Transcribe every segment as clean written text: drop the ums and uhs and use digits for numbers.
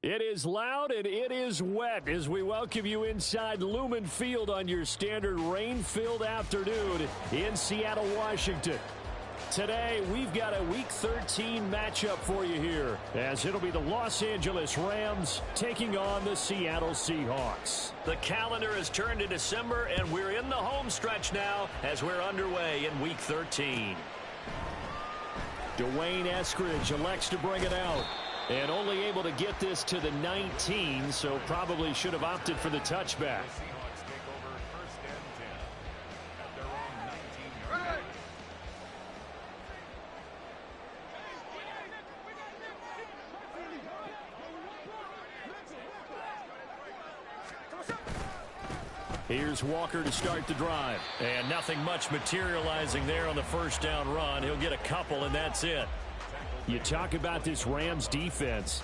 It is loud and it is wet as we welcome you inside Lumen Field on your standard rain-filled afternoon in Seattle, Washington. Today, we've got a Week 13 matchup for you here, as it'll be the Los Angeles Rams taking on the Seattle Seahawks. The calendar has turned to December, and we're in the home stretch now as we're underway in Week 13. Dwayne Eskridge elects to bring it out, and only able to get this to the 19, so probably should have opted for the touchback. Here's Walker to start the drive. And nothing much materializing there on the first down run. He'll get a couple, and that's it. You talk about this Rams defense.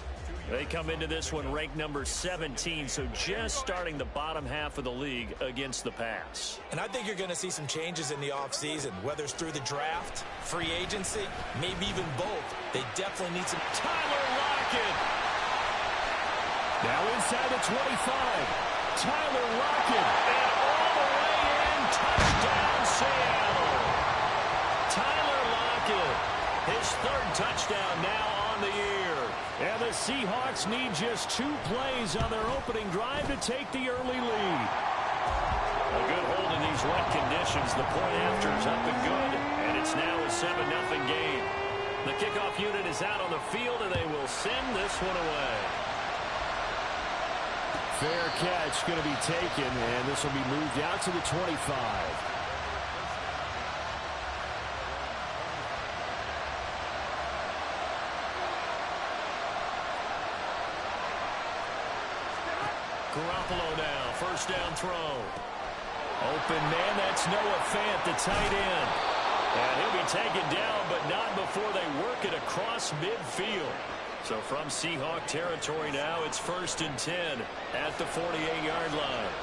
They come into this one ranked number 17, so just starting the bottom half of the league against the pass. And I think you're going to see some changes in the offseason, whether it's through the draft, free agency, maybe even both. They definitely need some. Tyler Lockett. Now inside the 25. Tyler Lockett, and all the way in, touchdown Seattle. Tyler Lockett, his third touchdown now on the year. And the Seahawks need just 2 plays on their opening drive to take the early lead. A good hold in these wet conditions. The point after is up and good, and it's now a 7-0 game. The kickoff unit is out on the field, and they will send this one away. Fair catch going to be taken, and this will be moved out to the 25. Garoppolo now, first down throw. Open man, that's Noah Fant, the tight end. And he'll be taken down, but not before they work it across midfield. So from Seahawk territory now, it's 1st and 10 at the 48-yard line.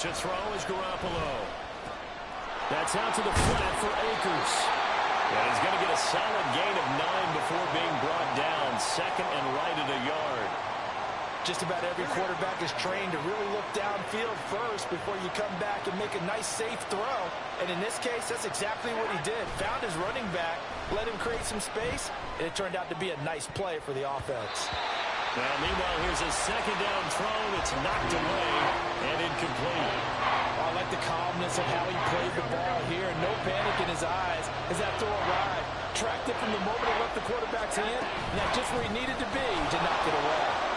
To throw is Garoppolo. That's out to the flat for Akers. And he's going to get a solid gain of 9 before being brought down. Second and right at a yard. Just about every quarterback is trained to really look downfield first before you come back and make a nice, safe throw. And in this case, that's exactly what he did. Found his running back, let him create some space, and it turned out to be a nice play for the offense. Well, meanwhile, here's a second down throw. It's knocked away and incomplete. I like the calmness of how he played the ball here. No panic in his eyes as that throw arrived. Tracked it from the moment it left the quarterback's hand, and that's just where he needed to be to knock it away.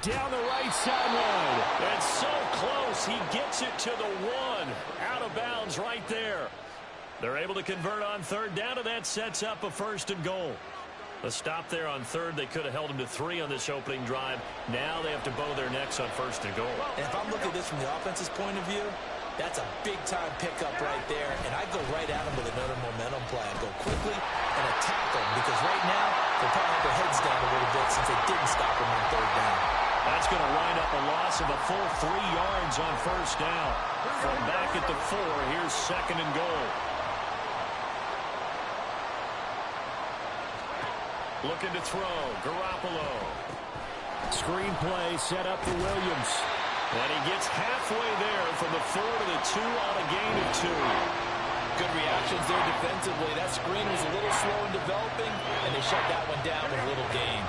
Down the right sideline. And so close. He gets it to the 1. Out of bounds right there. They're able to convert on third down, and that sets up a 1st and goal. A stop there on third. They could have held him to 3 on this opening drive. Now they have to bow their necks on 1st and goal. And if I'm looking at this from the offense's point of view, that's a big-time pickup right there. And I go right at him with another momentum play. Go quickly and attack them, because right now they'll probably have their heads down a little bit since they didn't stop him on third down. That's going to wind up a loss of a full 3 yards on 1st down. From back at the 4, here's 2nd and goal. Looking to throw, Garoppolo. Screen play set up for Williams. And he gets halfway there from the 4 to the 2 on a gain of 2. Good reactions there defensively. That screen was a little slow in developing, and they shut that one down with a little gain.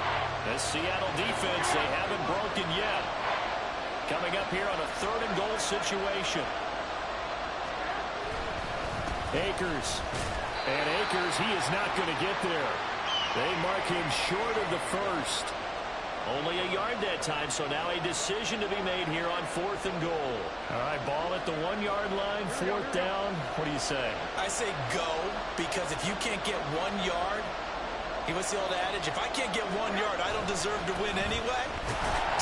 The Seattle defense, they haven't broken yet. Coming up here on a 3rd and goal situation. Akers. And Akers, he is not going to get there. They mark him short of the 1st. Only a yard that time, so now a decision to be made here on 4th and goal. All right, ball at the 1-yard line, 4th down. What do you say? I say go, because if you can't get 1 yard, what's the old adage? If I can't get 1 yard, I don't deserve to win anyway.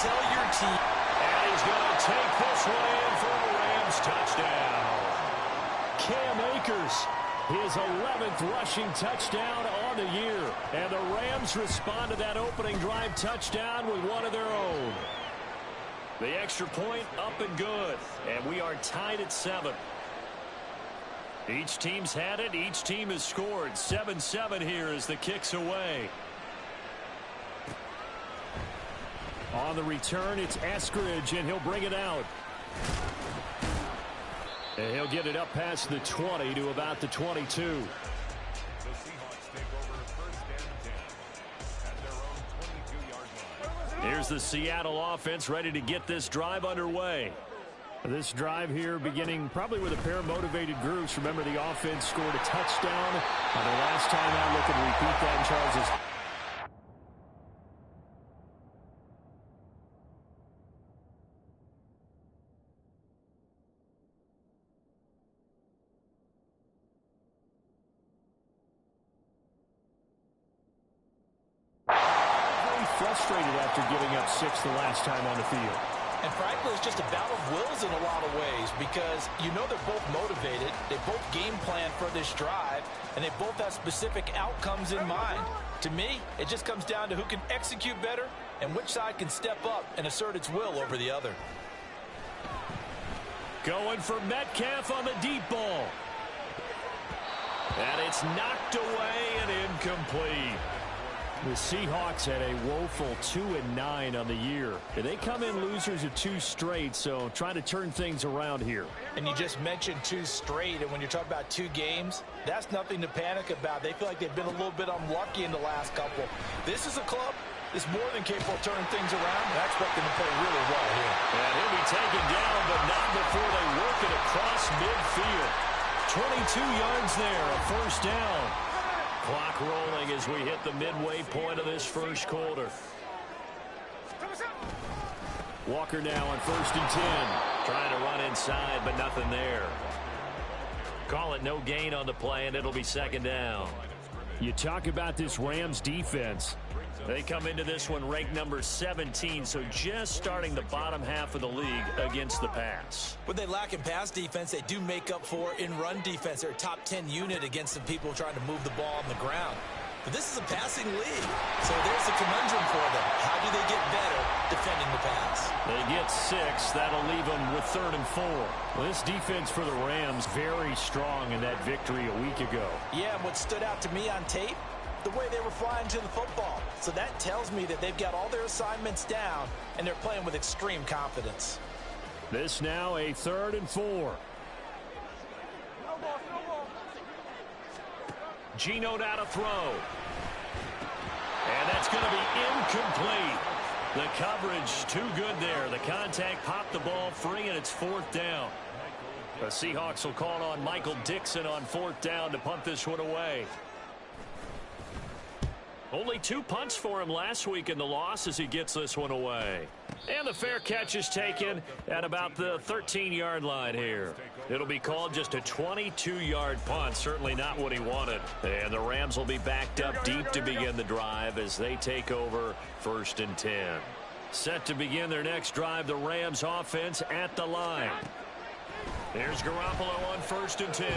Tell your team. And he's going to take this one in for a Rams touchdown. Cam Akers, his 11th rushing touchdown on the year. And the Rams respond to that opening drive touchdown with one of their own. The extra point up and good. And we are tied at 7. Each team's had it. Each team has scored. 7-7 here as the kick's away. On the return, it's Eskridge, and he'll bring it out. And he'll get it up past the 20 to about the 22. Here's the Seattle offense ready to get this drive underway. This drive here beginning probably with a pair of motivated groups. Remember, the offense scored a touchdown on their last time out. Looking to repeat that in Charles's. Frustrated after giving up 6 the last time on the field. And frankly, it's just a battle of wills in a lot of ways because you know they're both motivated. They both game plan for this drive, and they both have specific outcomes in mind. To me, it just comes down to who can execute better and which side can step up and assert its will over the other. Going for Metcalf on the deep ball. And it's knocked away and incomplete. The Seahawks had a woeful 2-9 on the year. They come in losers of 2 straight, so trying to turn things around here. And you just mentioned 2 straight, and when you're talking about 2 games, that's nothing to panic about. They feel like they've been a little bit unlucky in the last couple. This is a club that's more than capable of turning things around, and I expect them to play really well here. And he'll be taken down, but not before they work it across midfield. 22 yards there, a first down. Clock rolling as we hit the midway point of this first quarter. Walker now on 1st and 10. Trying to run inside, but nothing there. Call it no gain on the play, and it'll be 2nd down. You talk about this Rams defense. They come into this one ranked number 17, so just starting the bottom half of the league against the pass. What they lack in pass defense, they do make up for in run defense. They're a top 10 unit against the people trying to move the ball on the ground. But this is a passing league, so there's a conundrum for them. How do they get better defending the pass? They get 6. That'll leave them with 3rd and 4. Well, this defense for the Rams very strong in that victory a week ago. Yeah, and what stood out to me on tape, the way they were flying to the football. So that tells me that they've got all their assignments down, and they're playing with extreme confidence. This now a 3rd and 4. Geno now to throw. And that's going to be incomplete. The coverage too good there. The contact popped the ball free, and it's 4th down. The Seahawks will call on Michael Dixon on 4th down to punt this one away. Only 2 punts for him last week in the loss as he gets this one away. And the fair catch is taken at about the 13-yard line here. It'll be called just a 22-yard punt. Certainly not what he wanted. And the Rams will be backed up deep to begin the drive as they take over 1st and 10. Set to begin their next drive, the Rams offense at the line. There's Garoppolo on 1st and 10. And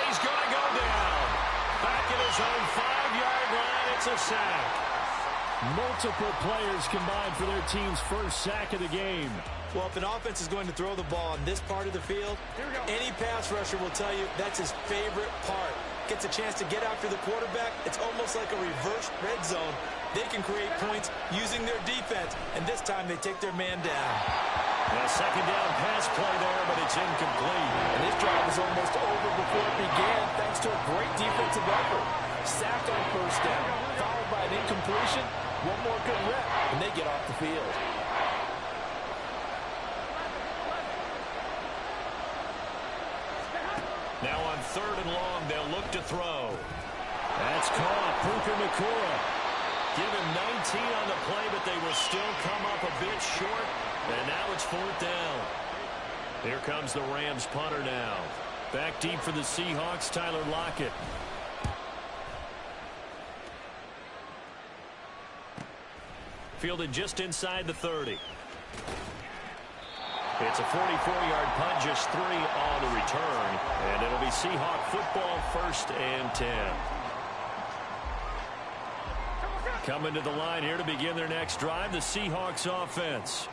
he's going to go down. Back at his own 5-yard line, it's a sack. Multiple players combined for their team's first sack of the game. Well, if an offense is going to throw the ball in this part of the field, any pass rusher will tell you that's his favorite part. Gets a chance to get after the quarterback. It's almost like a reverse red zone. They can create points using their defense, and this time they take their man down. A 2nd down pass play there, but it's incomplete. And this drive was almost over before it began thanks to a great defensive effort. Sacked on 1st down, followed by an incompletion. One more good rep, and they get off the field. Now on 3rd and long, they'll look to throw. That's caught. Puka Nacua. Give him 19 on the play, but they will still come up a bit short. And now it's 4th down. Here comes the Rams punter now. Back deep for the Seahawks, Tyler Lockett. Fielded just inside the 30. It's a 44-yard punt, just 3 on the return. And it'll be Seahawk football 1st and 10. Coming to the line here to begin their next drive, the Seahawks offense.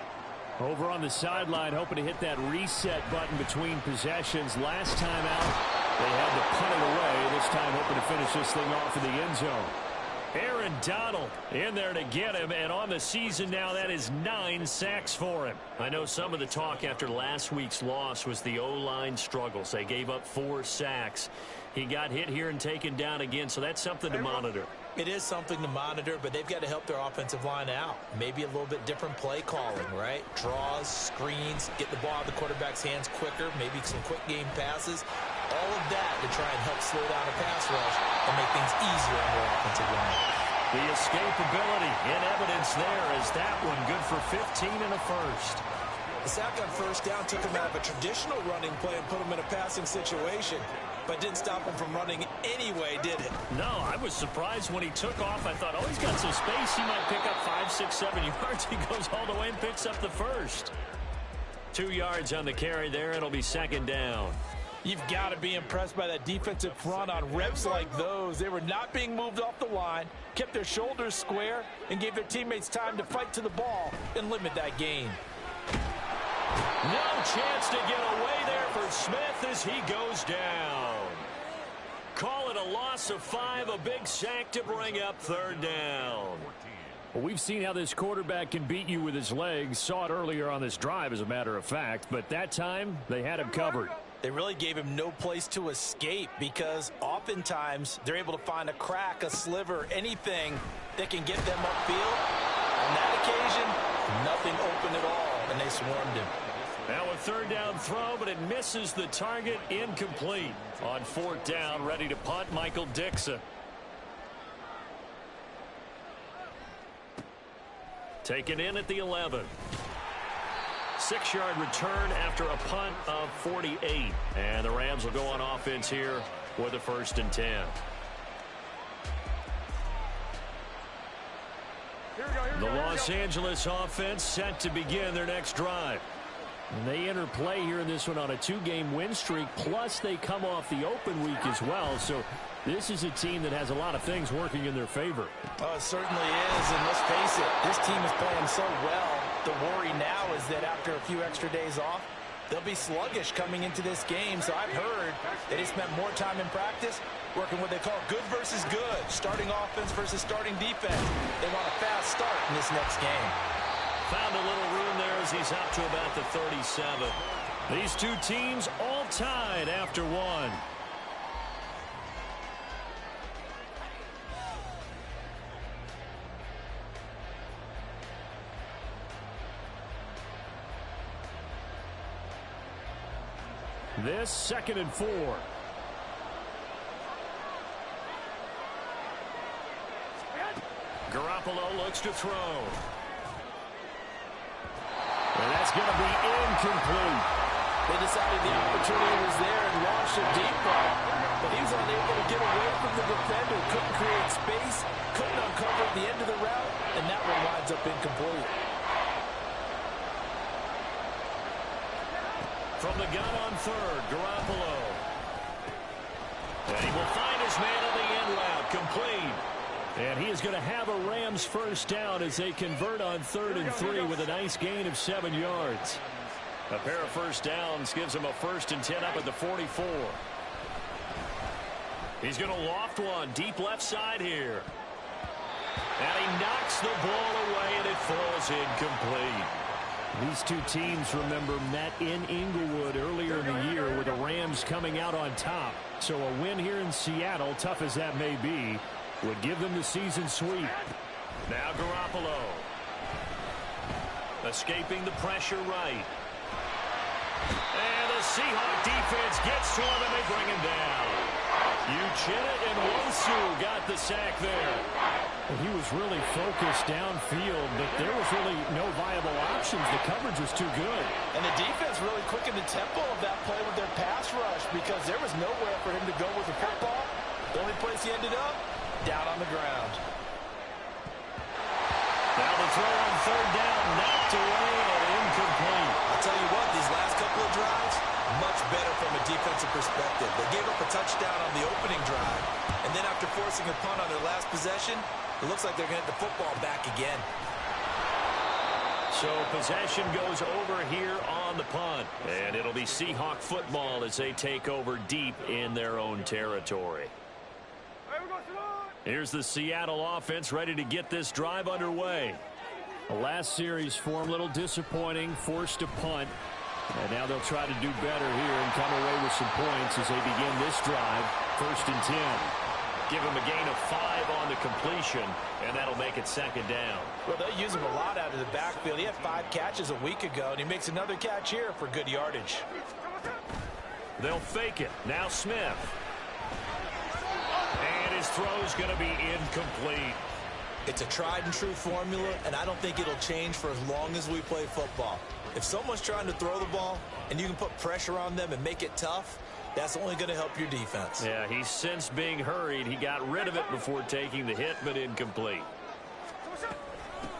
Over on the sideline, hoping to hit that reset button between possessions. Last time out, they had to punt it away. This time hoping to finish this thing off in the end zone. Aaron Donald in there to get him, and on the season now, that is 9 sacks for him. I know some of the talk after last week's loss was the O-line struggles. They gave up 4 sacks. He got hit here and taken down again, so that's something to monitor. It is something to monitor, but they've got to help their offensive line out. Maybe a little bit different play calling, right? Draws, screens, get the ball out of the quarterback's hands quicker, maybe some quick game passes. All of that to try and help slow down a pass rush and make things easier on their offensive line. The escapability in evidence there as that one good for 15 and a first. The sack on first down took him out of a traditional running play and put him in a passing situation, but didn't stop him from running anyway, did it? No, I was surprised when he took off. I thought, oh, he's got some space. He might pick up 5, 6, 7 yards. He goes all the way and picks up the first. 2 yards on the carry there. It'll be second down. You've got to be impressed by that defensive front on reps like those. They were not being moved off the line, kept their shoulders square, and gave their teammates time to fight to the ball and limit that gain. No chance to get away there for Smith as he goes down. Call it a loss of 5, a big sack to bring up third down. Well, we've seen how this quarterback can beat you with his legs. Saw it earlier on this drive, as a matter of fact, but that time they had him covered. They really gave him no place to escape because oftentimes they're able to find a crack, a sliver, anything that can get them upfield. On that occasion, nothing open at all, and they swarmed him. Now a third down throw, but it misses the target, incomplete. On fourth down, ready to punt, Michael Dickson. Taken in at the 11. 6-yard return after a punt of 48. And the Rams will go on offense here with a 1st and 10. The Los Angeles offense set to begin their next drive. And they enter play here in this one on a 2-game win streak, plus they come off the open week as well. So this is a team that has a lot of things working in their favor. Oh, it certainly is, and let's face it, this team is playing so well. The worry now is that after a few extra days off, they'll be sluggish coming into this game. So I've heard that they spent more time in practice working what they call good versus good, starting offense versus starting defense. They want a fast start in this next game. Found a little room there as he's out to about the 37. These two teams all tied after one. This 2nd and 4. Garoppolo looks to throw. And that's going to be incomplete. They decided the opportunity was there and launched a deep ball, but he was unable to get away from the defender, couldn't create space, couldn't uncover the end of the route, and that one winds up incomplete. From the gun on third, Garoppolo. And he will find his man on the end route, complete. And he is going to have a Rams first down as they convert on 3rd and 3 with a nice gain of 7 yards. A pair of first downs gives him a 1st and 10 up at the 44. He's going to loft one deep left side here. And he knocks the ball away, and it falls incomplete. These two teams, remember, met in Inglewood earlier in the year with the Rams coming out on top. So a win here in Seattle, tough as that may be, would give them the season sweep. Now Garoppolo. Escaping the pressure right. And the Seahawk defense gets to him, and they bring him down. Uchenna and Nwosu got the sack there. Well, he was really focused downfield, but there was really no viable options. The coverage was too good. And the defense really quickened the tempo of that play with their pass rush because there was nowhere for him to go with the football. The only place he ended up, down on the ground. Now the throw on 3rd down, knocked away and incomplete. I'll tell you what, these last couple of drives, much better from a defensive perspective. They gave up a touchdown on the opening drive, and then after forcing a punt on their last possession, it looks like they're going to get the football back again. So possession goes over here on the punt. And it'll be Seahawk football as they take over deep in their own territory. Here's the Seattle offense ready to get this drive underway. The last series form a little disappointing, forced a punt. And now they'll try to do better here and come away with some points as they begin this drive. 1st and 10. Give him a gain of 5 on the completion, and that'll make it 2nd down. Well, they use him a lot out of the backfield. He had 5 catches a week ago, and he makes another catch here for good yardage. They'll fake it. Now Smith. And his throw's going to be incomplete. It's a tried-and-true formula, and I don't think it'll change for as long as we play football. If someone's trying to throw the ball, and you can put pressure on them and make it tough, that's only going to help your defense. Yeah, he's since being hurried. He got rid of it before taking the hit, but incomplete.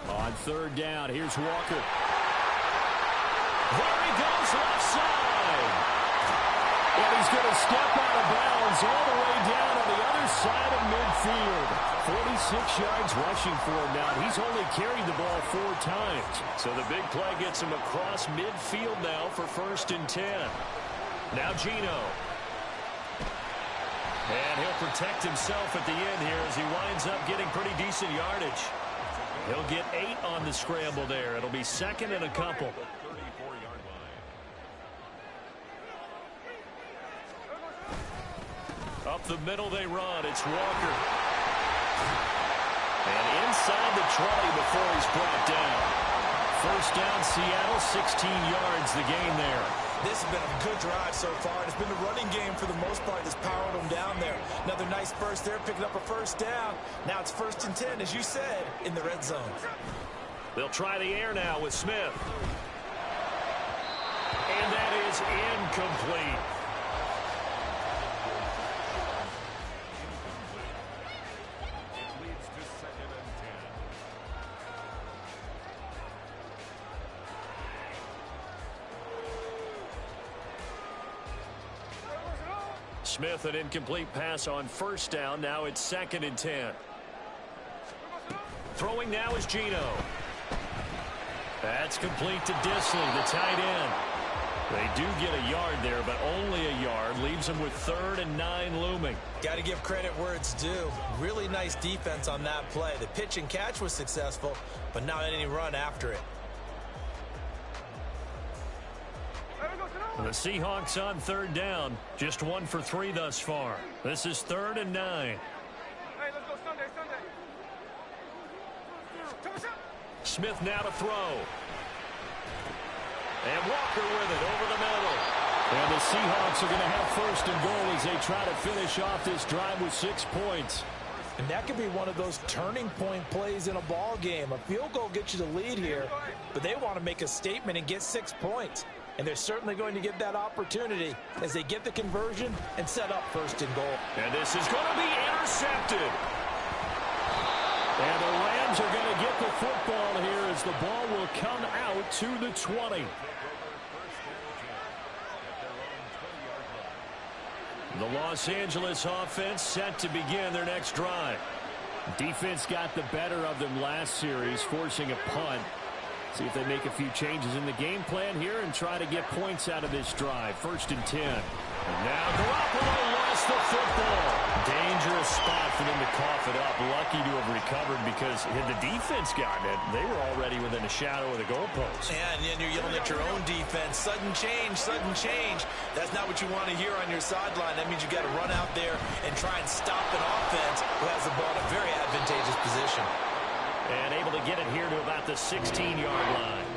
On 3rd down, here's Walker. There he goes left side. And he's going to step out of bounds all the way down on the other side of midfield. 46 yards rushing for him now. He's only carried the ball 4 times. So the big play gets him across midfield now for 1st and 10. Now Geno. And he'll protect himself at the end here as he winds up getting pretty decent yardage. He'll get 8 on the scramble there. It'll be 2nd and a couple. Up the middle they run. It's Walker. And inside the 20 before he's brought down. 1st down, Seattle, 16 yards the gain there. This has been a good drive so far. It's been the running game for the most part that's powered them down there. Another nice burst there, picking up a 1st down. Now it's 1st and 10, as you said, in the red zone. They'll try the air now with Smith. And that is incomplete. Smith, an incomplete pass on 1st down. Now it's 2nd and 10. Throwing now is Geno. That's complete to Disley, the tight end. They do get a yard there, but only a yard. Leaves them with 3rd and 9 looming. Got to give credit where it's due. Really nice defense on that play. The pitch and catch was successful, but not any run after it. The Seahawks on 3rd down. Just 1 for 3 thus far. This is 3rd and 9. Hey, let's go Sunday. Smith now to throw. And Walker with it over the middle. And the Seahawks are going to have 1st and goal as they try to finish off this drive with 6 points. And that could be one of those turning point plays in a ball game. A field goal gets you the lead here, but they want to make a statement and get 6 points. And they're certainly going to get that opportunity as they get the conversion and set up 1st and goal. And this is going to be intercepted. And the Rams are going to get the football here as the ball will come out to the 20. The Los Angeles offense set to begin their next drive. Defense got the better of them last series, forcing a punt. See if they make a few changes in the game plan here and try to get points out of this drive. 1st and 10. And now Garoppolo lost the football. Dangerous spot for them to cough it up. Lucky to have recovered because had the defense gotten it, they were already within a shadow of the goalpost. And then you're yelling at your own defense. Sudden change, sudden change. That's not what you want to hear on your sideline. That means you got to run out there and try and stop an offense who has the ball in a very advantageous position. And able to get it here to about the 16-yard line.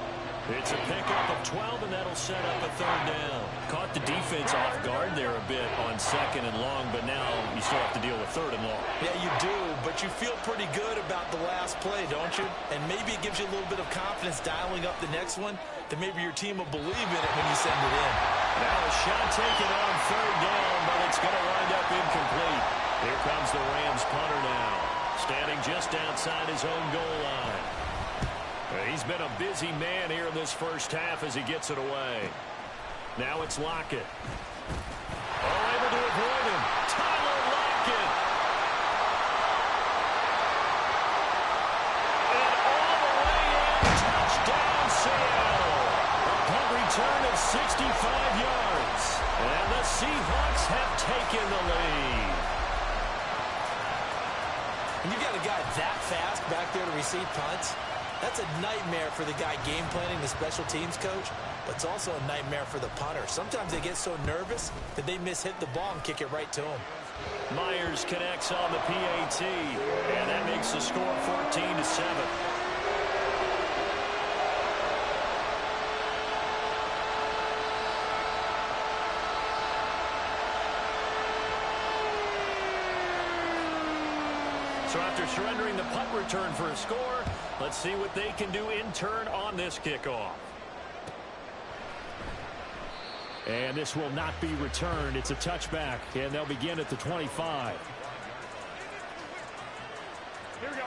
It's a pickup of 12, and that'll set up a 3rd down. Caught the defense off guard there a bit on 2nd and long, but now you still have to deal with 3rd and long. Yeah, you do, but you feel pretty good about the last play, don't you? And maybe it gives you a little bit of confidence dialing up the next one, that maybe your team will believe in it when you send it in. Now a shot taken on 3rd down, but it's going to wind up incomplete. Here comes the Rams punter now, standing just outside his own goal line. He's been a busy man here in this 1st half as he gets it away. Now it's Lockett. All able to avoid him. Tyler Lockett. And all the way in. Touchdown 65 yards. And the Seahawks have taken the lead. And you've got a guy that fast back there to receive punts. That's a nightmare for the guy game planning, the special teams coach, but it's also a nightmare for the punter. Sometimes they get so nervous that they hit the ball and kick it right to him. Myers connects on the PAT, and that makes the score 14-7. So after surrendering the punt return for a score, let's see what they can do in turn on this kickoff. And this will not be returned. It's a touchback, and they'll begin at the 25. Here we go.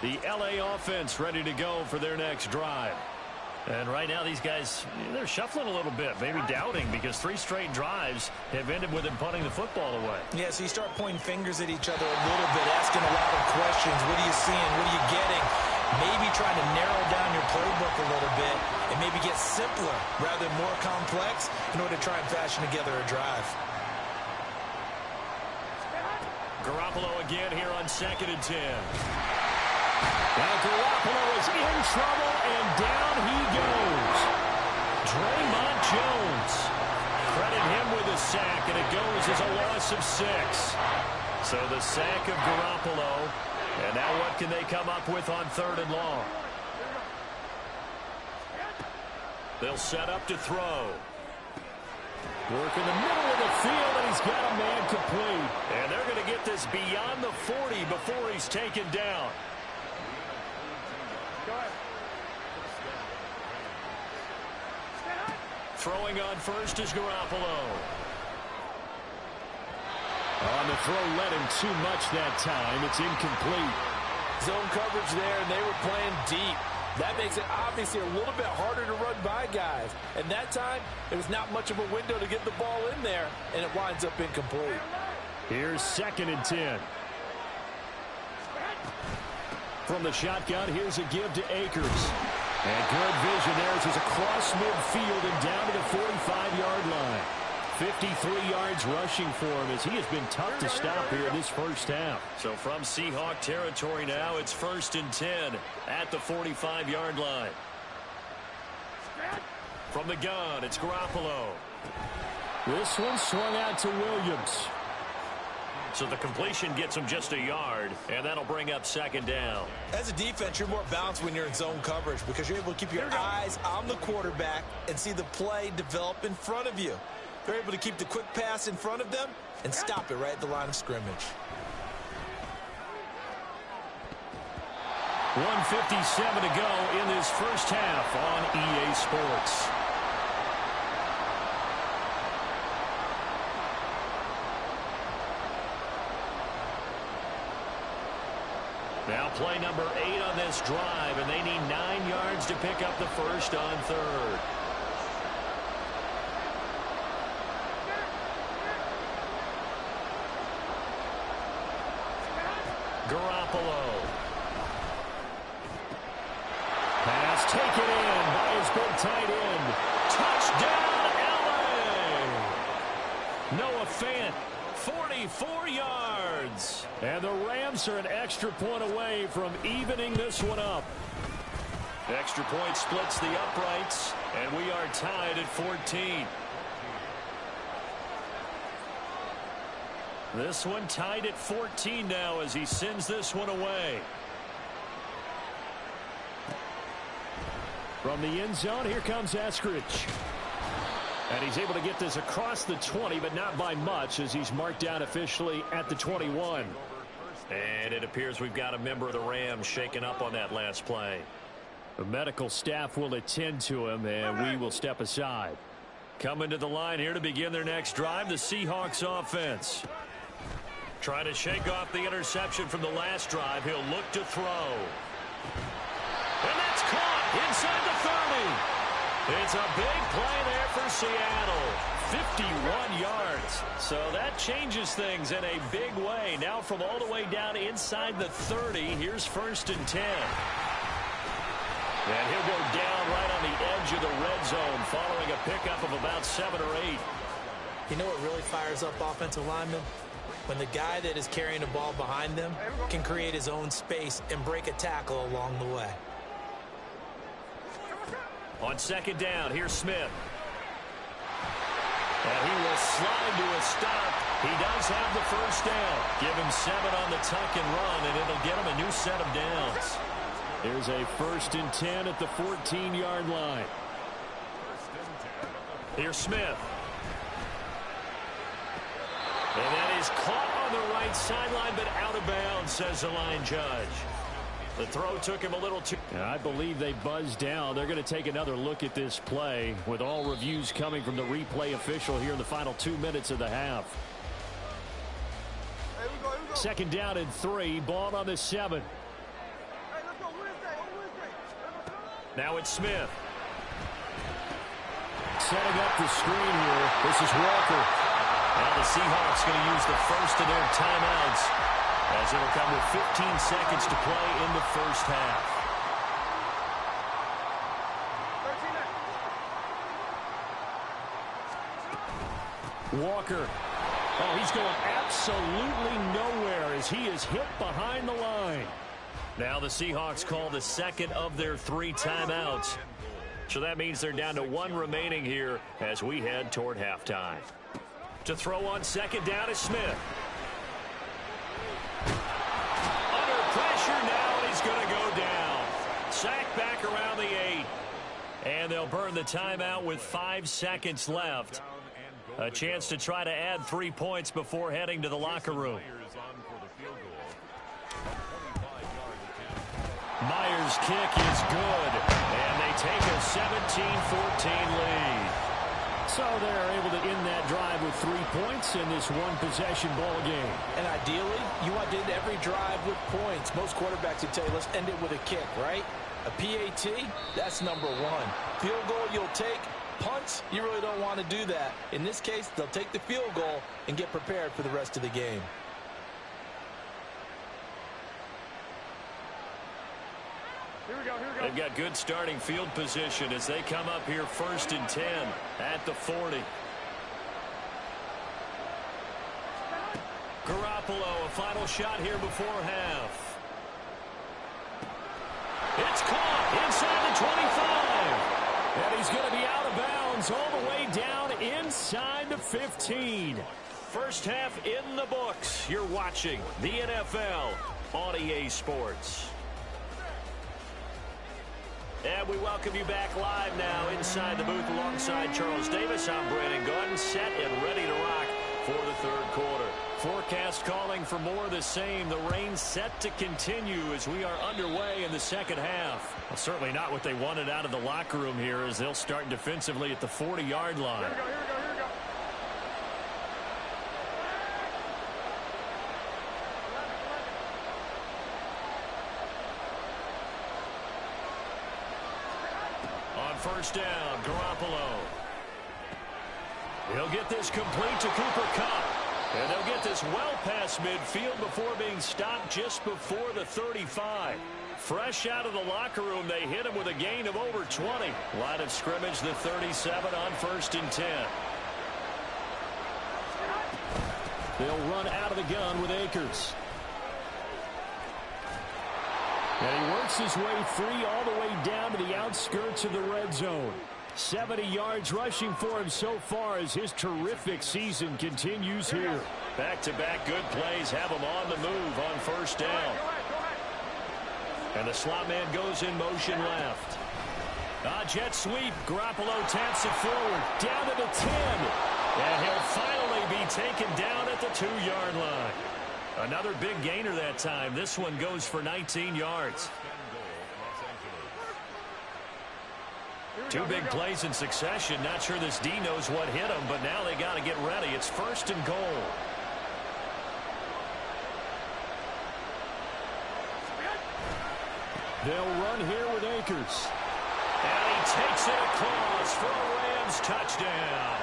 The LA offense ready to go for their next drive. And right now these guys, they're shuffling a little bit, maybe doubting, because 3 straight drives have ended with them punting the football away. Yeah, so you start pointing fingers at each other a little bit, asking a lot of questions. What are you seeing? What are you getting? Maybe trying to narrow down your playbook a little bit and maybe get simpler rather than more complex in order to try and fashion together a drive. Garoppolo again here on 2nd and 10. Now Garoppolo is in trouble, and down he goes. Draymond Jones. Credit him with a sack, and it goes as a loss of 6. So the sack of Garoppolo. And now what can they come up with on 3rd and long? They'll set up to throw. Work in the middle of the field, and he's got a man complete. And they're going to get this beyond the 40 before he's taken down. Throwing on first is Garoppolo. On the throw, led him too much that time. It's incomplete. Zone coverage there, and they were playing deep. That makes it obviously a little bit harder to run by guys. And that time, it was not much of a window to get the ball in there, and it winds up incomplete. Here's 2nd and 10. From the shotgun, here's a give to Akers. And good vision there as he's across midfield and down to the 45-yard line. 53 yards rushing for him as he has been tough to stop here in this first half. So from Seahawk territory now, it's 1st and 10 at the 45-yard line. From the gun, it's Garoppolo. This one swung out to Williams. So the completion gets him just a yard, and that'll bring up 2nd down. As a defense, you're more balanced when you're in zone coverage because you're able to keep your eyes on the quarterback and see the play develop in front of you. They're able to keep the quick pass in front of them and stop it right at the line of scrimmage. 1:57 to go in this first half on EA Sports. Now play number 8 on this drive, and they need 9 yards to pick up the first on 3rd. Garoppolo. Pass taken in by his big tight end. Touchdown, LA! Noah Fant, 44 yards. And the Rams are an extra point away from evening this one up. Extra point splits the uprights, and we are tied at 14. This one tied at 14 now as he sends this one away. From the end zone, here comes Eskridge. And he's able to get this across the 20, but not by much as he's marked down officially at the 21. And it appears we've got a member of the Rams shaken up on that last play. The medical staff will attend to him, and we will step aside. Coming to the line here to begin their next drive, the Seahawks offense. Trying to shake off the interception from the last drive. He'll look to throw. And that's caught inside the 30. It's a big play there for Seattle. 51 yards. So that changes things in a big way. Now from all the way down inside the 30, here's 1st and 10. And he'll go down right on the edge of the red zone following a pickup of about 7 or 8. You know what really fires up offensive linemen? When the guy that is carrying the ball behind them can create his own space and break a tackle along the way. On second down, here's Smith. And he will slide to a stop. He does have the first down. Give him 7 on the tuck and run, and it'll get him a new set of downs. There's a 1st and 10 at the 14-yard line. Here's Smith. And that is caught on the right sideline, but out of bounds, says the line judge. The throw took him a little too... I believe they buzzed down. They're going to take another look at this play with all reviews coming from the replay official here in the final 2 minutes of the half. Hey, we go. Second down and 3. Ball on the 7. Hey, let's go Wednesday. Now it's Smith. Setting up the screen here. This is Walker. Now the Seahawks going to use the first of their timeouts as it'll come with 15 seconds to play in the first half. 13 Walker. Oh, he's going absolutely nowhere as he is hit behind the line. Now the Seahawks call the second of their 3 timeouts. So that means they're down to 1 remaining here as we head toward halftime. To throw on second down is Smith. Under pressure now, and he's going to go down. Sacked back around the 8. And they'll burn the timeout with 5 seconds left. A chance to try to add 3 points before heading to the locker room. Myers' kick is good, and they take a 17-14 lead. So they're able to end that drive with 3 points in this one-possession ball game. And ideally, you want to end every drive with points. Most quarterbacks would tell you, let's end it with a kick, right? A PAT, that's number 1. Field goal you'll take. Punts, you really don't want to do that. In this case, they'll take the field goal and get prepared for the rest of the game. Here we go. They've got good starting field position as they come up here 1st and 10 at the 40. Garoppolo, a final shot here before half. It's caught inside the 25. And he's going to be out of bounds all the way down inside the 15. First half in the books. You're watching the NFL on EA Sports. And we welcome you back live now inside the booth alongside Charles Davis. I'm Brandon Gaudin, set and ready to rock for the 3rd quarter. Forecast calling for more of the same. The rain set to continue as we are underway in the second half. Well, certainly not what they wanted out of the locker room here as they'll start defensively at the 40-yard line. Here we go. On first down, Garoppolo. He'll get this complete to Cooper Kupp. And they'll get this well past midfield before being stopped just before the 35. Fresh out of the locker room, they hit him with a gain of over 20. Line of scrimmage, the 37 on 1st and 10. They'll run out of the gun with Akers. And he works his way free all the way down to the outskirts of the red zone. 70 yards rushing for him so far as his terrific season continues here. Back-to-back good plays have him on the move on first down. And the slot man goes in motion left. Jet sweep. Garoppolo taps it forward. Down to the 10. And he'll finally be taken down at the 2-yard line. Another big gainer that time. This one goes for 19 yards. 2 big plays in succession. Not sure this D knows what hit him, but now they got to get ready. It's 1st and goal. They'll run here with Akers. And he takes it across for a Rams touchdown.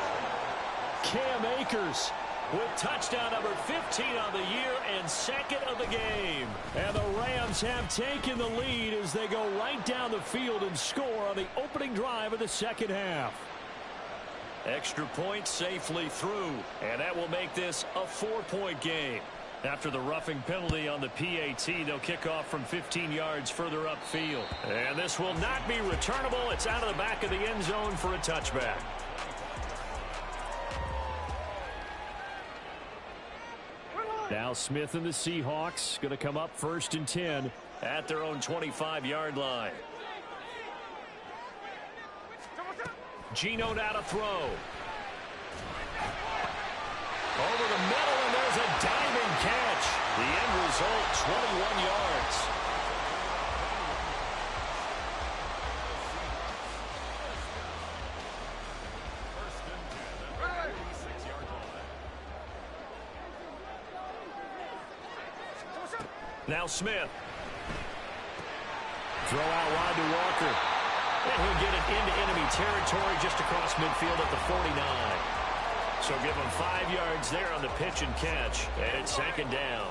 Cam Akers with touchdown number 15 on the year and second of the game. And the Rams have taken the lead as they go right down the field and score on the opening drive of the second half. Extra point safely through, and that will make this a 4-point game. After the roughing penalty on the PAT, they'll kick off from 15 yards further upfield. And this will not be returnable. It's out of the back of the end zone for a touchback. Now Smith and the Seahawks going to come up 1st and 10 at their own 25-yard line. Geno now to throw. Over the middle, and there's a diving catch. The end result, 21 yards. Now Smith. Throw out wide to Walker. And he'll get it into enemy territory just across midfield at the 49. So give him 5 yards there on the pitch and catch. And it's 2nd down.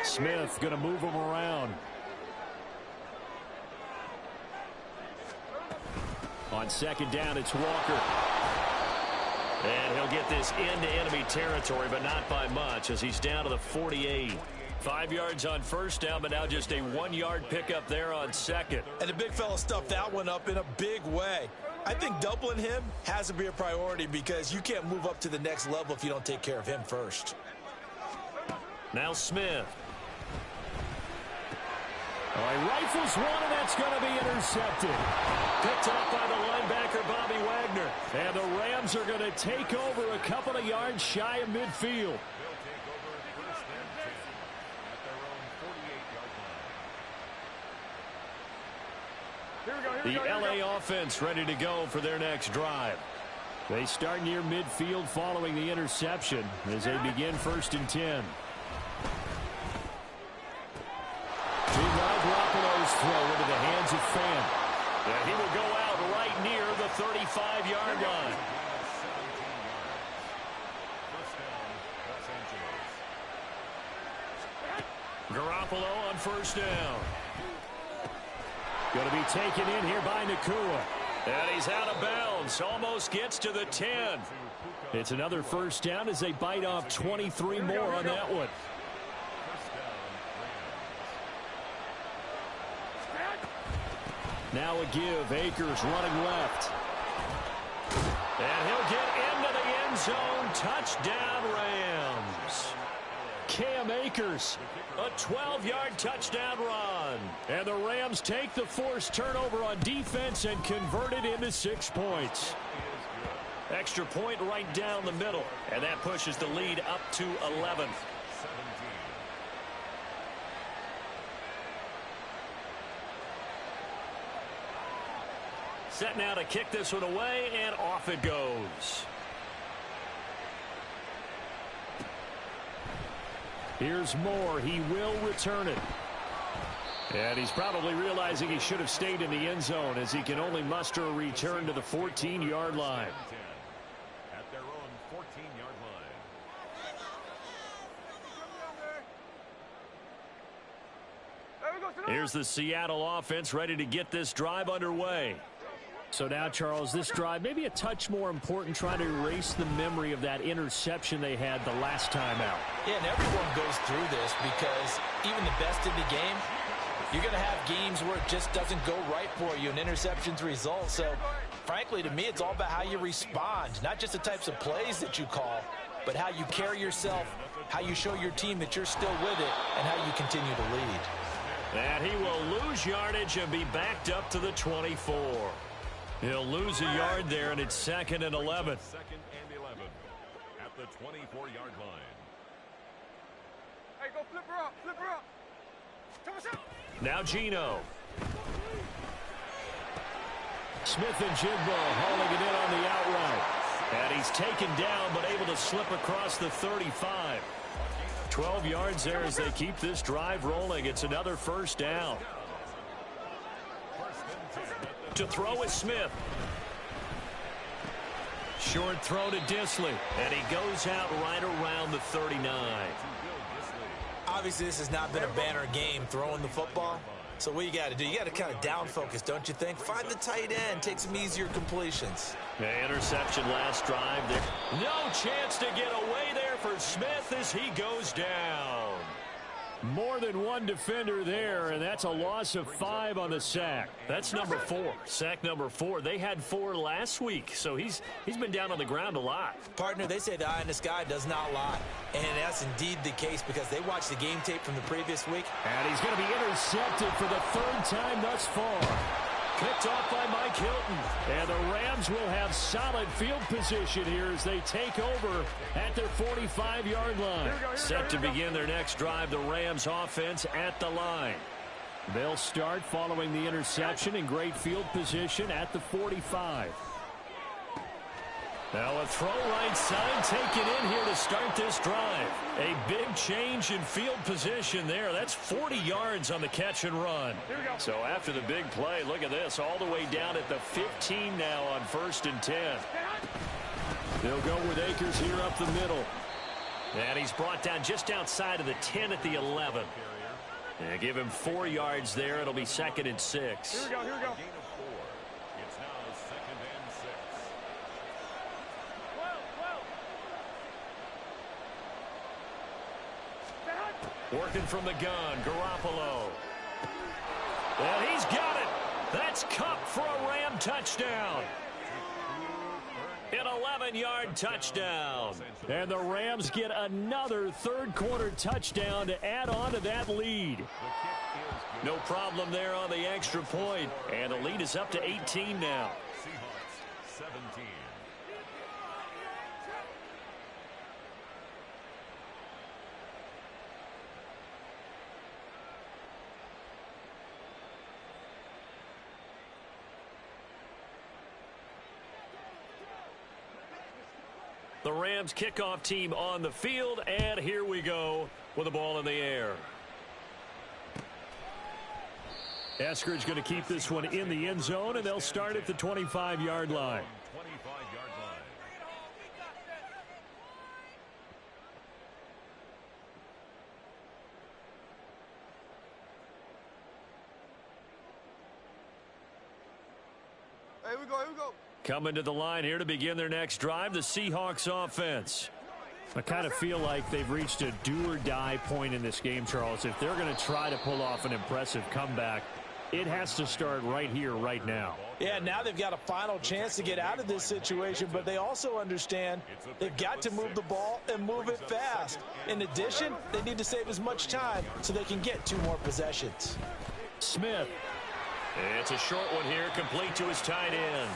Smith going to move him around. On 2nd down, it's Walker. And he'll get this into enemy territory, but not by much as he's down to the 48. 5 yards on 1st down, but now just a 1-yard pickup there on 2nd. And the big fella stuffed that one up in a big way. I think doubling him has to be a priority because you can't move up to the next level if you don't take care of him first. Now Smith. All right, rifles one, and that's going to be intercepted. Picked up by the linebacker, Bobby Wagner. And the Rams are going to take over a couple of yards shy of midfield. The LA offense ready to go for their next drive. They start near midfield following the interception as they begin 1st and 10. Meanwhile, Garoppolo's throw into the hands of Fan. And he will go out right near the 35-yard line. Garoppolo on 1st down. Going to be taken in here by Nacua. And he's out of bounds. Almost gets to the 10. It's another 1st down as they bite off 23 more on that one. Now a give. Akers running left. And he'll get into the end zone. Touchdown, Rams. Cam Akers, a 12-yard touchdown run. And the Rams take the forced turnover on defense and convert it into 6 points. Extra point right down the middle. And that pushes the lead up to 11. Set now to kick this one away, and off it goes. Here's Moore. He will return it. And he's probably realizing he should have stayed in the end zone as he can only muster a return to the 14-yard line. At their own 14-yard line. Here's the Seattle offense ready to get this drive underway. So now, Charles, this drive maybe a touch more important, trying to erase the memory of that interception they had the last time out. Yeah, and everyone goes through this because even the best in the game, you're going to have games where it just doesn't go right for you and interceptions result. So, frankly, to me, it's all about how you respond, not just the types of plays that you call, but how you carry yourself, how you show your team that you're still with it, and how you continue to lead. And he will lose yardage and be backed up to the 24. He'll lose a yard there, and it's 2nd and 11. 2nd and 11 at the 24-yard line. Hey, go flip her up, flip her up. Now Geno. Smith and Jigbo hauling it in on the outright. And he's taken down, but able to slip across the 35. 12 yards there as they keep this drive rolling. It's another 1st down. To throw is Smith. Short throw to Dissly, and he goes out right around the 39. Obviously, this has not been a banner game throwing the football. So what you got to do, you got to kind of down focus, don't you think? Find the tight end, take some easier completions. The interception last drive there. No chance to get away there for Smith as he goes down. More than one defender there, and that's a loss of 5 on the sack. That's number 4. Sack number 4. They had 4 last week, so he's been down on the ground a lot. Partner, they say the eye in the sky does not lie. And that's indeed the case because they watched the game tape from the previous week. And he's going to be intercepted for the 3rd time thus far. Picked off by Mike Hilton. And the Rams will have solid field position here as they take over at their 45-yard line. Set to begin their next drive, the Rams offense at the line. They'll start following the interception in great field position at the 45. Now a throw right side taken in here to start this drive. A big change in field position there. That's 40 yards on the catch and run. So after the big play, look at this, all the way down at the 15 now on 1st and 10. They'll go with Akers here up the middle. And he's brought down just outside of the 10 at the 11. And give him 4 yards there. It'll be 2nd and 6. Here we go, here we go. Working from the gun, Garoppolo. And he's got it. That's Kupp for a Ram touchdown. An 11-yard touchdown. And the Rams get another third-quarter touchdown to add on to that lead. No problem there on the extra point. And the lead is up to 18 now. Seahawks 17. The Rams kickoff team on the field, and here we go with the ball in the air. Eskridge going to keep this one in the end zone, and they'll start at the 25-yard line. 25-yard line. Here we go, here we go. Coming to the line here to begin their next drive, the Seahawks offense. I kind of feel like they've reached a do-or-die point in this game, Charles. If they're going to try to pull off an impressive comeback, it has to start right here, right now. Yeah, now they've got a final chance to get out of this situation, but they also understand they've got to move the ball and move it fast. In addition, they need to save as much time so they can get 2 more possessions. Smith. It's a short one here, complete to his tight end.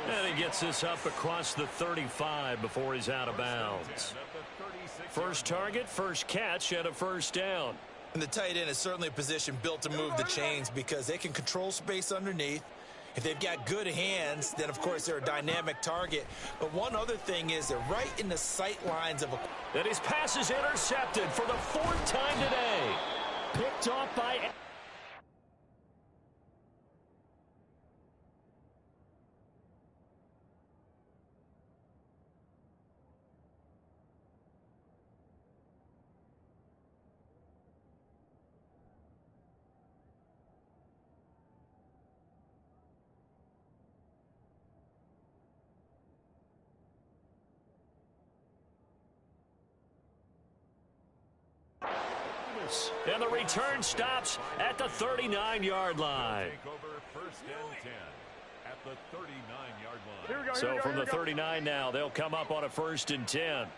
And he gets this up across the 35 before he's out of bounds. First target, first catch, and a first down. And the tight end is certainly a position built to move the chains because they can control space underneath. If they've got good hands, then, of course, they're a dynamic target. But one other thing is they're right in the sight lines of a... And his pass is intercepted for the 4th time today. Picked off by... And the return stops at the 39-yard line. Take over 1st and 10 at the 39-yard line. Here we go, here So we go, from here the we go. 39 now, they'll come up on a 1st and 10.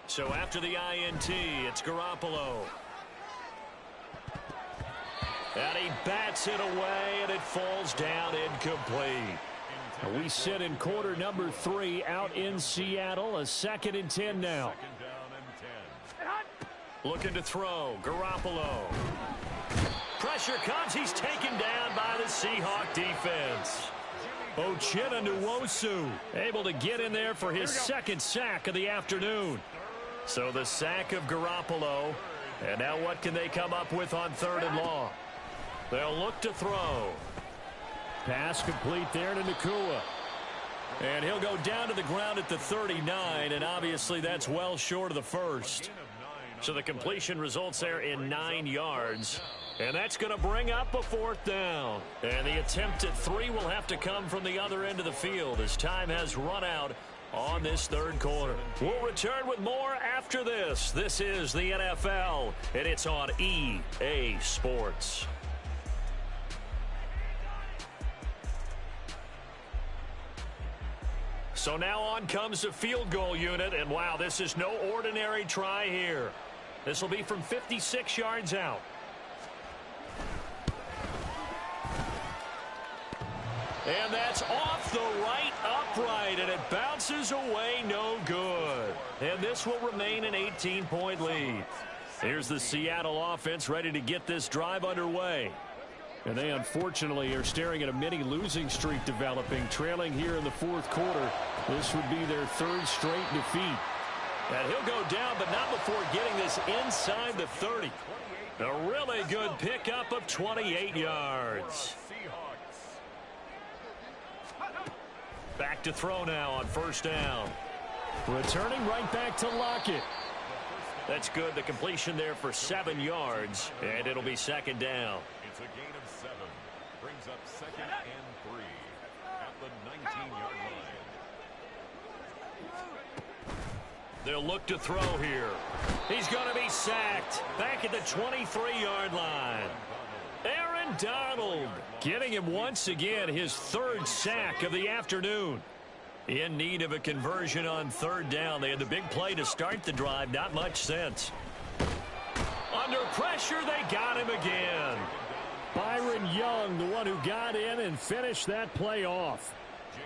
So after the INT, it's Garoppolo. And he bats it away, and it falls down incomplete. We sit in quarter number 3 out in Seattle. A 2nd and 10 now. 2nd down and 10. Looking to throw. Garoppolo. Pressure comes. He's taken down by the Seahawk defense. Uchenna Nwosu able to get in there for his 2nd sack of the afternoon. So the sack of Garoppolo, And now what can they come up with on 3rd and long? They'll look to throw. Pass complete there to Nacua. And he'll go down to the ground at the 39, and obviously that's well short of the first. So the completion results there in 9 yards. And that's going to bring up a 4th down. And the attempt at 3 will have to come from the other end of the field as time has run out on this 3rd quarter. We'll return with more after this. This is the NFL, and it's on EA Sports. So now on comes the field goal unit, and wow, this is no ordinary try here. This will be from 56 yards out. And that's off the right upright, and it bounces away no good. And this will remain an 18-point lead. Here's the Seattle offense ready to get this drive underway. And they unfortunately are staring at a mini losing streak developing, trailing here in the 4th quarter. This would be their 3rd straight defeat. And he'll go down, but not before getting this inside the 30. A really good pickup of 28 yards. Back to throw now on 1st down. Returning right back to Lockett. That's good. The completion there for 7 yards, and it'll be 2nd down. It's a gain of 7. Brings up 2nd and 3 at the 19-yard line. They'll look to throw here. He's going to be sacked back at the 23-yard line. Aaron Donald getting him once again his 3rd sack of the afternoon. In need of a conversion on 3rd down. They had the big play to start the drive. Not much sense. Under pressure, they got him again. Byron Young, the one who got in and finished that play off.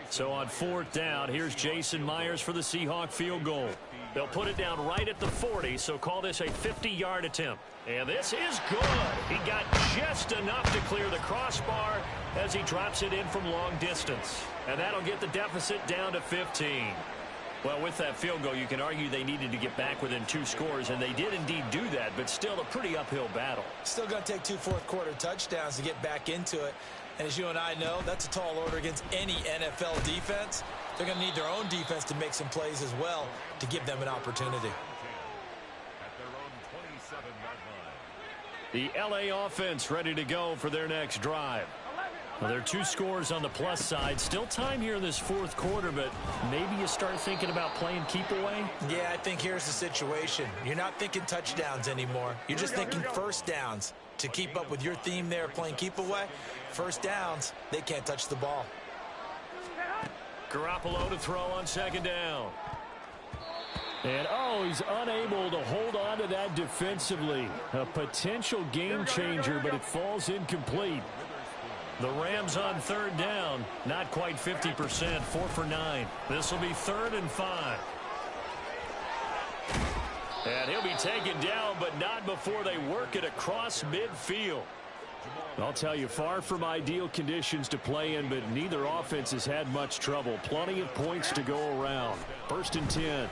So on 4th down, here's Jason Myers for the Seahawk field goal. They'll put it down right at the 40, so call this a 50-yard attempt. And this is good. He got just enough to clear the crossbar as he drops it in from long distance. And that'll get the deficit down to 15. Well, with that field goal, you can argue they needed to get back within 2 scores, and they did indeed do that, but still a pretty uphill battle. Still going to take 2 4th-quarter touchdowns to get back into it. And as you and I know, that's a tall order against any NFL defense. They're going to need their own defense to make some plays as well to give them an opportunity. At their own 27-yard line. The LA offense ready to go for their next drive. Well, there are 2 scores on the plus side. Still time here in this 4th quarter, but maybe you start thinking about playing keep away? Yeah, I think here's the situation. You're not thinking touchdowns anymore. You're just thinking 1st downs. To keep up with your theme there, playing keep away, 1st downs, they can't touch the ball. Garoppolo to throw on 2nd down. And, he's unable to hold on to that defensively. A potential game changer, but it falls incomplete. The Rams on 3rd down, not quite 50%, 4 for 9. This will be 3rd and 5. And he'll be taken down, but not before they work it across midfield. I'll tell you, far from ideal conditions to play in, but neither offense has had much trouble. Plenty of points to go around. 1st and 10.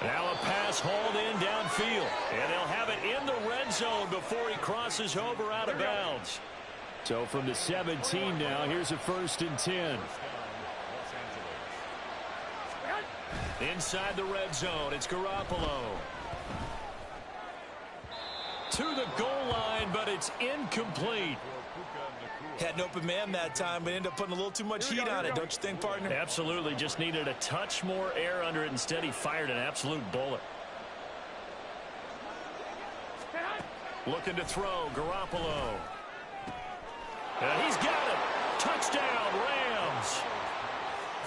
Now a pass hauled in downfield. And they'll have it in the red zone before he crosses over out of bounds. So from the 17 now, here's a 1st and 10. Inside the red zone, it's Garoppolo. To the goal line, but it's incomplete. Had an open man that time, but ended up putting a little too much heat on it, don't you think, partner? Absolutely. Just needed a touch more air under it. Instead, he fired an absolute bullet. Looking to throw, Garoppolo. And he's got it. Touchdown, Rams.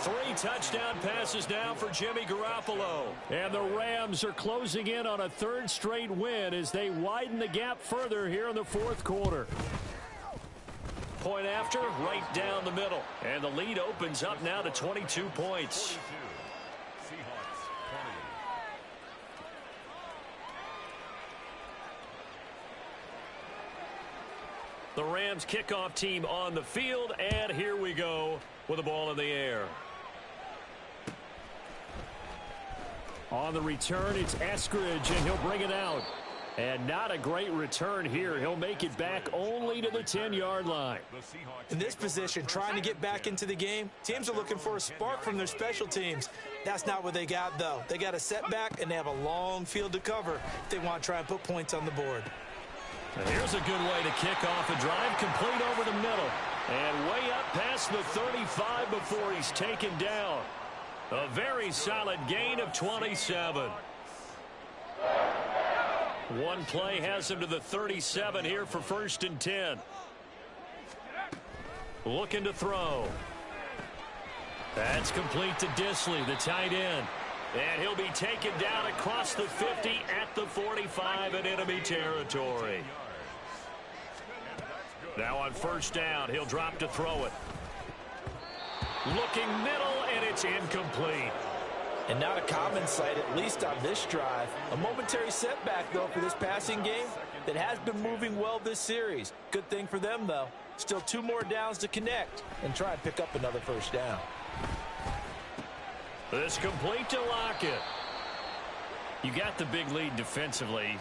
3 touchdown passes now for Jimmy Garoppolo. And the Rams are closing in on a 3rd straight win as they widen the gap further here in the 4th quarter. Point after, right down the middle. And the lead opens up now to 22 points. Seahawks 20. The Rams kickoff team on the field, and here we go with the ball in the air. On the return, it's Eskridge, and he'll bring it out. And not a great return here. He'll make it back only to the 10-yard line. In this position, trying to get back into the game, teams are looking for a spark from their special teams. That's not what they got, though. They got a setback, and they have a long field to cover if they want to try and put points on the board. And here's a good way to kick off a drive, complete over the middle. And way up past the 35 before he's taken down. A very solid gain of 27. One play has him to the 37 here for 1st and 10. Looking to throw. That's complete to Dissly, the tight end. And he'll be taken down across the 50 at the 45 in enemy territory. Now on 1st down, he'll drop to throw it. Looking middle, and it's incomplete. And not a common sight, at least on this drive. A momentary setback, though, for this passing game that has been moving well this series. Good thing for them, though. Still 2 more downs to connect and try and pick up another 1st down. This complete to Lockett. You got the big lead defensively.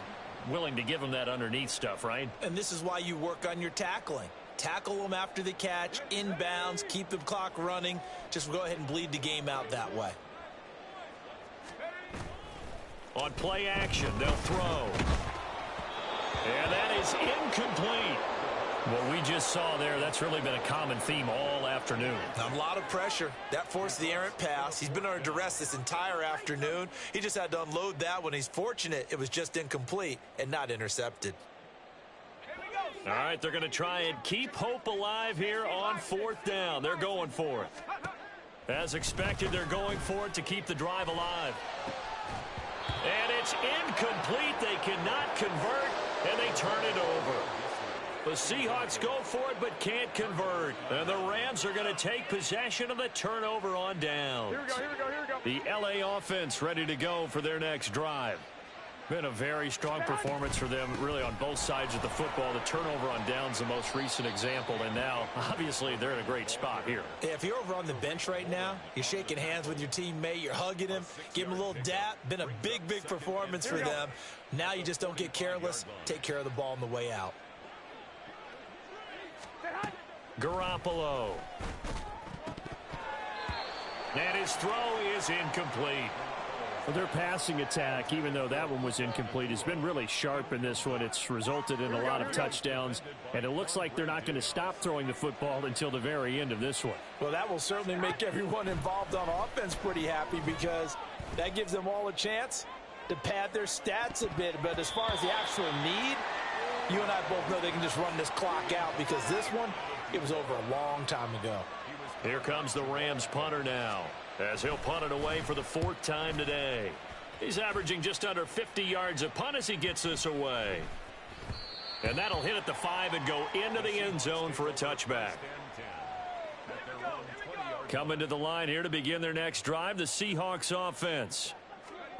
Willing to give them that underneath stuff, right? And this is why you work on your tackling. Tackle them after the catch, inbounds, keep the clock running. Just go ahead and bleed the game out that way. On play action, they'll throw. And that is incomplete. What we just saw there, that's really been a common theme all afternoon. A lot of pressure. That forced the errant pass. He's been under duress this entire afternoon. He just had to unload that one. He's fortunate it was just incomplete and not intercepted. All right, they're going to try and keep hope alive here on 4th down. They're going for it. As expected, they're going for it to keep the drive alive. And it's incomplete. They cannot convert, and they turn it over. The Seahawks go for it but can't convert. And the Rams are going to take possession of the turnover on downs. Here we go. The LA offense ready to go for their next drive. Been a very strong performance for them really on both sides of the football. The turnover on downs the most recent example, and now obviously they're in a great spot here. If you're over on the bench right now, you're shaking hands with your teammate, you're hugging him, give him a little dap. Been a big performance for them. Now you just don't get careless. Take care of the ball on the way out. Garoppolo. And his throw is incomplete. Well, their passing attack, even though that one was incomplete, has been really sharp in this one. It's resulted in a lot of touchdowns, and it looks like they're not going to stop throwing the football until the very end of this one. Well, that will certainly make everyone involved on offense pretty happy because that gives them all a chance to pad their stats a bit. But as far as the actual need, you and I both know they can just run this clock out because this one, it was over a long time ago. Here comes the Rams punter now, as he'll punt it away for the 4th time today. He's averaging just under 50 yards a punt as he gets this away. And that'll hit at the 5 and go into the end zone for a touchback. Coming to the line here to begin their next drive, the Seahawks offense.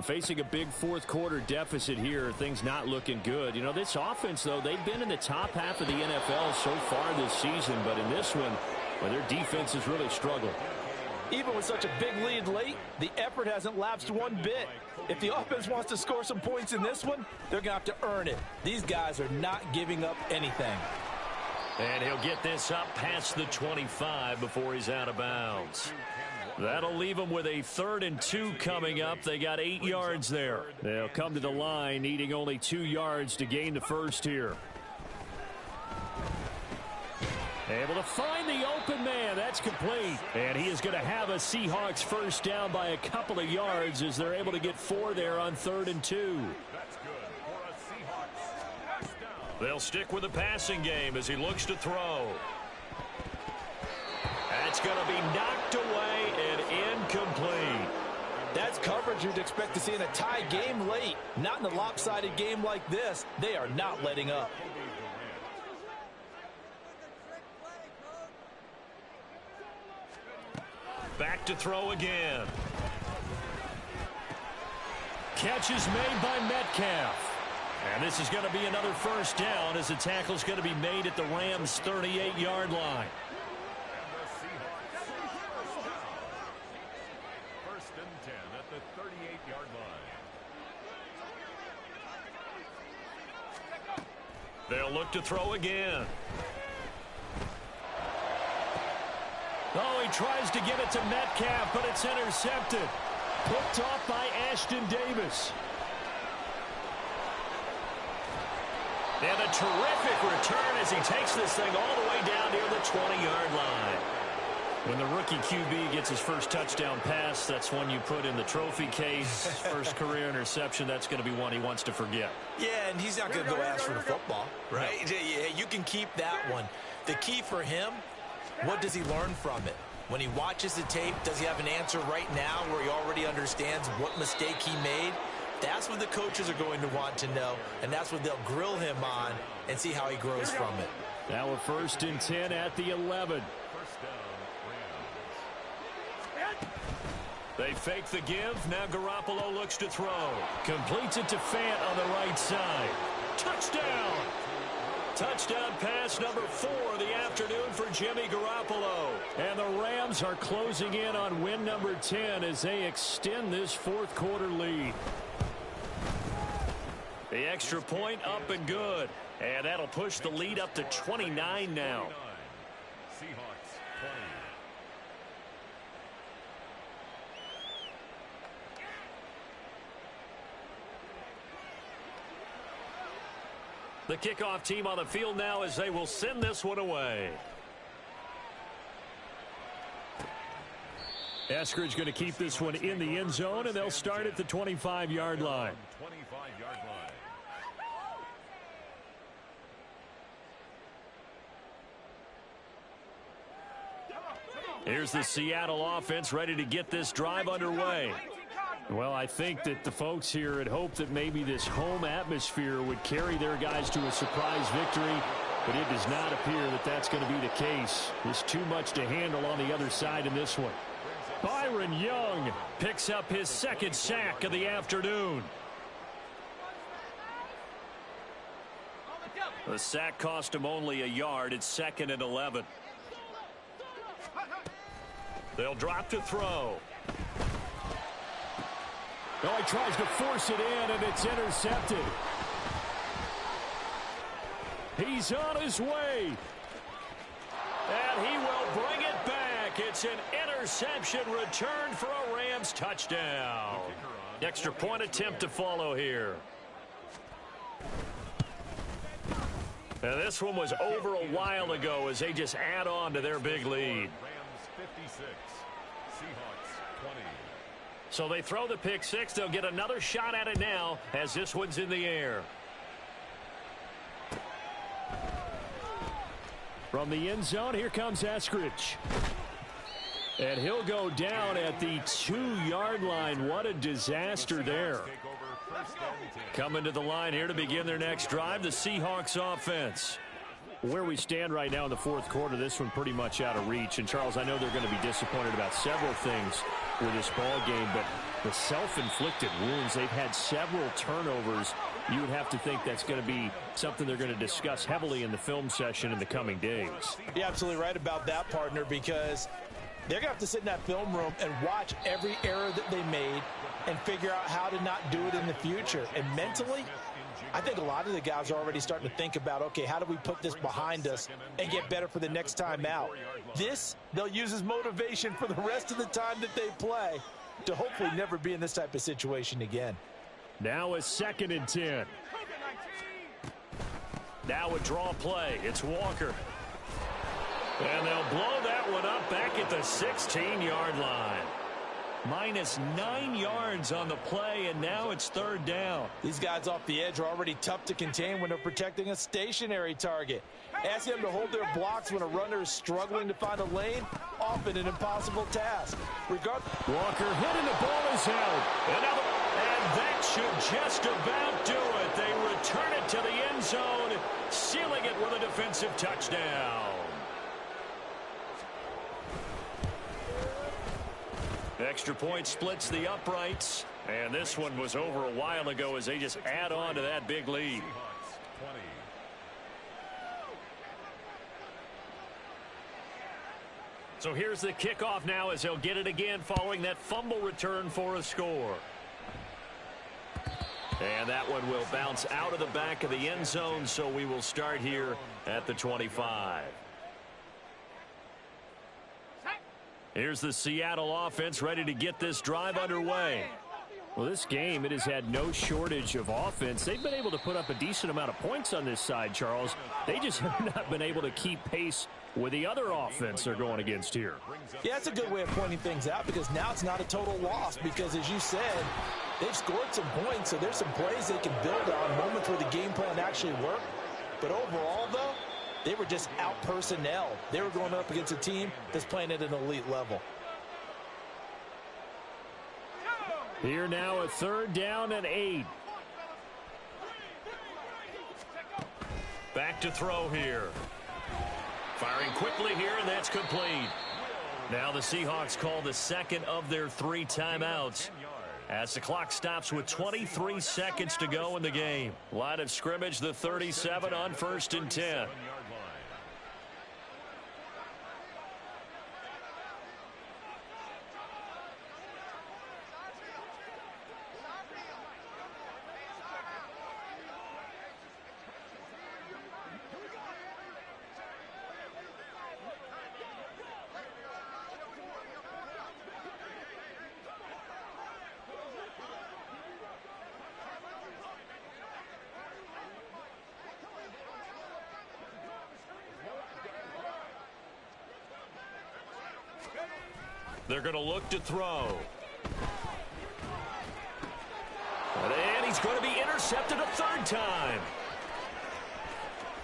Facing a big 4th quarter deficit here, things not looking good. You know, this offense, though, they've been in the top half of the NFL so far this season, but in this one, well, their defense has really struggled. Even with such a big lead late, the effort hasn't lapsed one bit. If the offense wants to score some points in this one, they're going to have to earn it. These guys are not giving up anything. And he'll get this up past the 25 before he's out of bounds. That'll leave them with a 3rd and 2 coming up. They got 8 yards there. They'll come to the line needing only 2 yards to gain the first here. Able to find the open man. That's complete. And he is going to have a Seahawks 1st down by a couple of yards as they're able to get 4 there on 3rd and 2. They'll stick with the passing game as he looks to throw. That's going to be knocked away and incomplete. That's coverage you'd expect to see in a tie game late. Not in a lopsided game like this. They are not letting up. Back to throw again. Catch is made by Metcalf. And this is going to be another 1st down as the tackle is going to be made at the Rams' 38-yard line. 1st and 10 at the 38-yard line. They'll look to throw again. Oh, he tries to get it to Metcalf, but it's intercepted. Picked off by Ashton Davis. And a terrific return as he takes this thing all the way down near the 20-yard line. When the rookie QB gets his first touchdown pass, that's one you put in the trophy case. First career interception, that's going to be one he wants to forget. Yeah, and he's not going to go ask for the football, right? No. You can keep that one. The key for him, what does he learn from it? When he watches the tape, does he have an answer right now where he already understands what mistake he made? That's what the coaches are going to want to know, and that's what they'll grill him on and see how he grows from it. Now a 1st and 10 at the 11. They fake the give. Now Garoppolo looks to throw. Completes it to Fant on the right side. Touchdown! Touchdown pass number 4 of the afternoon for Jimmy Garoppolo. And the Rams are closing in on win number 10 as they extend this fourth quarter lead. The extra point up and good. And that'll push the lead up to 29 now. Seahawks 20. The kickoff team on the field now as they will send this one away. Eskridge going to keep this one in the end zone, and they'll start at the 25-yard line. 25-yard line. Here's the Seattle offense ready to get this drive underway. Well, I think that the folks here had hoped that maybe this home atmosphere would carry their guys to a surprise victory, but it does not appear that that's going to be the case. There's too much to handle on the other side in this one. Byron Young picks up his 2nd sack of the afternoon. The sack cost him only a yard. It's 2nd and 11. They'll drop to throw. Oh, he tries to force it in, and it's intercepted. He's on his way. And he will bring it back. It's an interception returned for a Rams touchdown. Extra point attempt to follow here. And this one was over a while ago as they just add on to their big lead. Rams 56. Seahawks 20. So they throw the pick 6. They'll get another shot at it now as this one's in the air. From the end zone, here comes Eskridge. And he'll go down at the 2-yard line. What a disaster there. Coming to the line here to begin their next drive, the Seahawks offense. Where we stand right now in the fourth quarter, this one pretty much out of reach. And, Charles, I know they're going to be disappointed about several things with this ball game, but the self-inflicted wounds, they've had several turnovers. You would have to think that's going to be something they're going to discuss heavily in the film session in the coming days. You're absolutely right about that, partner, because they're going to have to sit in that film room and watch every error that they made and figure out how to not do it in the future. And mentally, I think a lot of the guys are already starting to think about, okay, how do we put this behind us and get better for the next time out? This, they'll use as motivation for the rest of the time that they play to hopefully never be in this type of situation again. Now a 2nd and 10. Now a draw play. It's Walker. And they'll blow that one up back at the 16-yard line. -9 yards on the play, and now it's 3rd down. These guys off the edge are already tough to contain when they're protecting a stationary target. Ask them to hold their blocks when a runner is struggling to find a lane, often an impossible task. Walker hit and the ball is out. And that should just about do it. They return it to the end zone, sealing it with a defensive touchdown. Extra point splits the uprights, and this one was over a while ago as they just add on to that big lead. So here's the kickoff now as they'll get it again following that fumble return for a score. And that one will bounce out of the back of the end zone, so we will start here at the 25. Here's the Seattle offense ready to get this drive underway. Well, this game, it has had no shortage of offense. They've been able to put up a decent amount of points on this side, Charles. They just have not been able to keep pace with the other offense they're going against here. Yeah, that's a good way of pointing things out, because now it's not a total loss, because as you said, they've scored some points, so there's some plays they can build on, moments where the game plan actually worked. But overall, though, they were just out-personnel. They were going up against a team that's playing at an elite level. Here now, a 3rd down and 8. Back to throw here. Firing quickly here, and that's complete. Now the Seahawks call the second of their 3 timeouts as the clock stops with 23 seconds to go in the game. Line of scrimmage, the 37 on 1st and 10. They're going to look to throw. And he's going to be intercepted a 3rd time.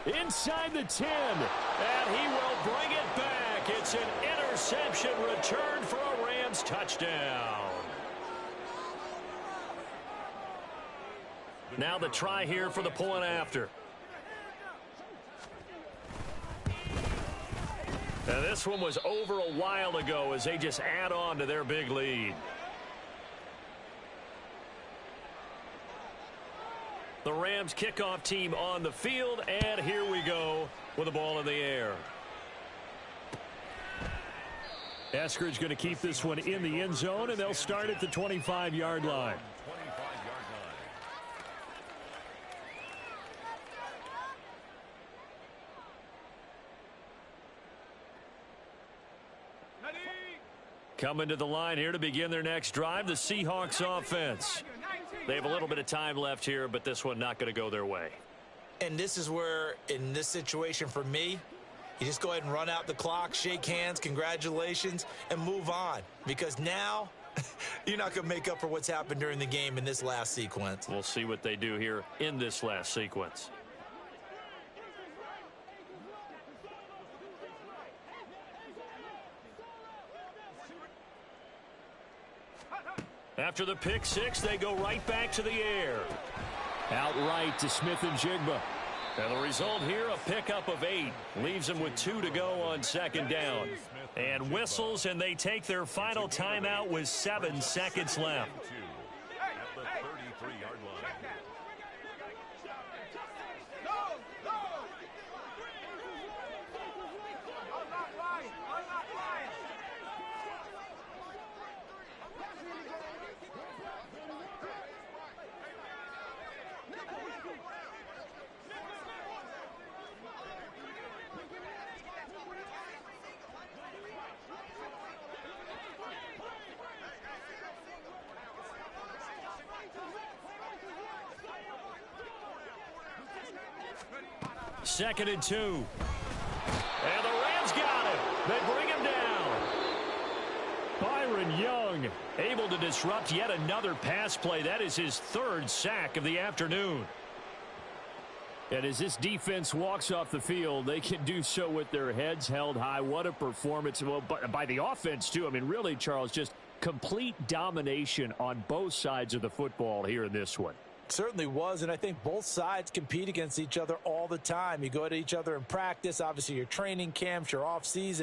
Inside the 10. And he will bring it back. It's an interception return for a Rams touchdown. Now the try here for the point after. And this one was over a while ago as they just add on to their big lead. The Rams kickoff team on the field, and here we go with the ball in the air. Eskridge going to keep this one in the end zone, and they'll start at the 25-yard line. Coming to the line here to begin their next drive, the Seahawks offense. They have a little bit of time left here, but this one not going to go their way. And this is where, in this situation for me, you just go ahead and run out the clock, shake hands, congratulations, and move on. Because now, you're not going to make up for what's happened during the game in this last sequence. We'll see what they do here in this last sequence. After the pick six, they go right back to the air. Outright to Smith-Njigba. And the result here, a pickup of 8. Leaves them with 2 to go on 2nd down. And whistles, and they take their final timeout with 7 seconds left. At the 33-yard line. Second and 2. And the Rams got it. They bring him down. Byron Young Able to disrupt yet another pass play. That is his 3rd sack of the afternoon. And as this defense walks off the field, they can do so with their heads held high. What a performance. Well, by the offense, too. I mean, really, Charles, just complete domination on both sides of the football here in this one. Certainly was, and I think both sides compete against each other all the time. You go at each other in practice, obviously your training camps, your off season.